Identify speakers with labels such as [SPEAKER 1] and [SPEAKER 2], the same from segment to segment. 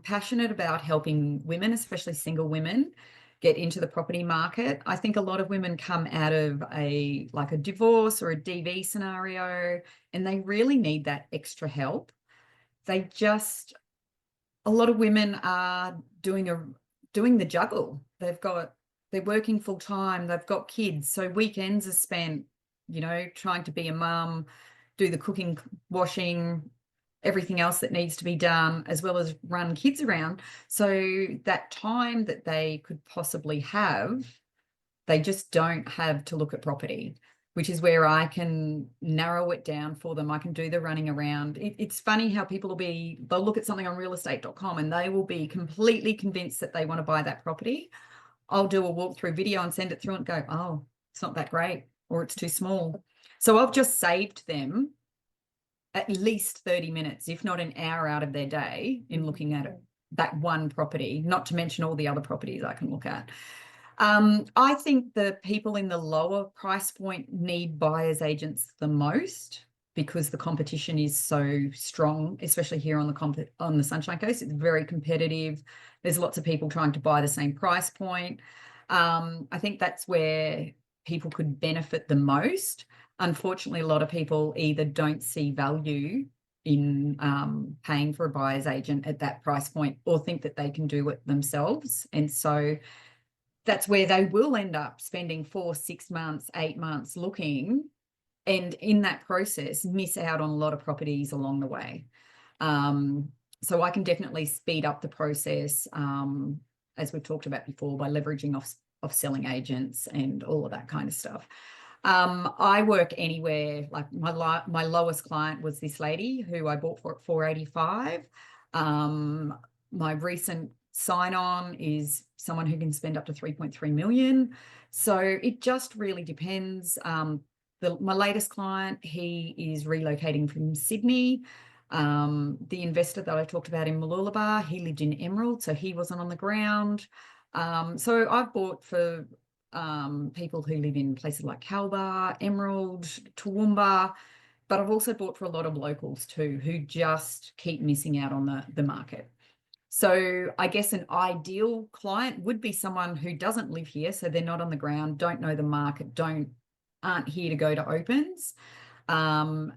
[SPEAKER 1] passionate about helping women, especially single women, get into the property market. I think a lot of women come out of a divorce or a DV scenario, and they really need that extra help. A lot of women are doing the juggle. They're working full time, they've got kids, so weekends are spent, trying to be a mum, do the cooking, washing, everything else that needs to be done, as well as run kids around. So that time that they could possibly have, they just don't have to look at property, which is where I can narrow it down for them. I can do the running around. It's funny how people they'll look at something on realestate.com and they will be completely convinced that they want to buy that property. I'll do a walkthrough video and send it through and go, oh, it's not that great, or it's too small. So I've just saved them at least 30 minutes, if not an hour out of their day in looking at that one property, not to mention all the other properties I can look at. I think the people in the lower price point need buyer's agents the most because the competition is so strong, especially here on the Sunshine Coast. It's very competitive. There's lots of people trying to buy the same price point. I think that's where people could benefit the most. Unfortunately, a lot of people either don't see value in paying for a buyer's agent at that price point or think that they can do it themselves. And so that's where they will end up spending 4, 6 months, 8 months looking, and in that process miss out on a lot of properties along the way. So I can definitely speed up the process, as we've talked about before, by leveraging off selling agents and all of that kind of stuff. I work anywhere. Like my lowest client was this lady who I bought for at $485. My recent sign-on is someone who can spend up to 3.3 million. So it just really depends. My latest client, he is relocating from Sydney. The investor that I talked about in Mooloolaba, he lived in Emerald, so he wasn't on the ground. So I've bought for people who live in places like Kalbar, Emerald, Toowoomba, but I've also bought for a lot of locals too, who just keep missing out on the market. So I guess an ideal client would be someone who doesn't live here, so they're not on the ground, don't know the market, aren't here to go to opens, can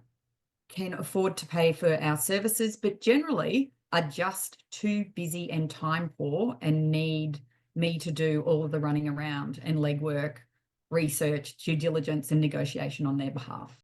[SPEAKER 1] afford to pay for our services, but generally are just too busy and time poor and need me to do all of the running around and legwork, research, due diligence, and negotiation on their behalf.